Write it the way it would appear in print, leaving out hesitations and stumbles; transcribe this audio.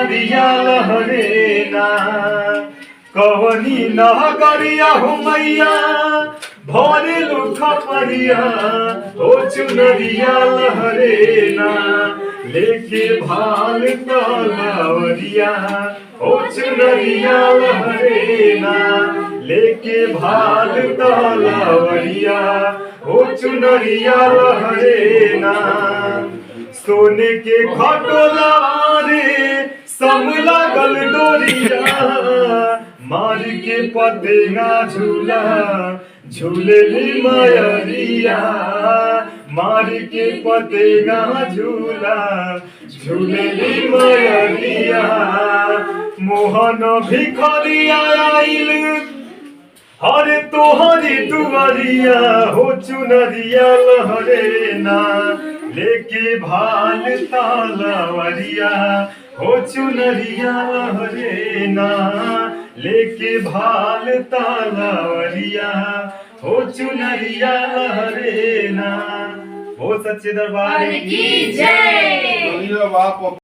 चुनरिया लहरे ना। कवनी नगरिया हो मैया भरे लुख परिया हो चुनरिया लहरे ना। लेके भाल तलवरिया हो चुनरिया लहरे ना। लेके भाल तलवरिया हो चुनरिया लहरे ना। सोने के खटोला रे सम लागल डोरिया मार के पतेना झूला झूलेली मयरिया। मार के पतेना झूला झूलेली मयरिया। मोहन भिखरिया आइल हरे तोहरी दुआरिया हो चुनरिया लहरे ना। लेके भाल तलवरिया हो चुनरिया लहरे ना। लेके भाल तलवरिया हो चुनरिया लहरे ना। हो सच्चे दरबार की जय।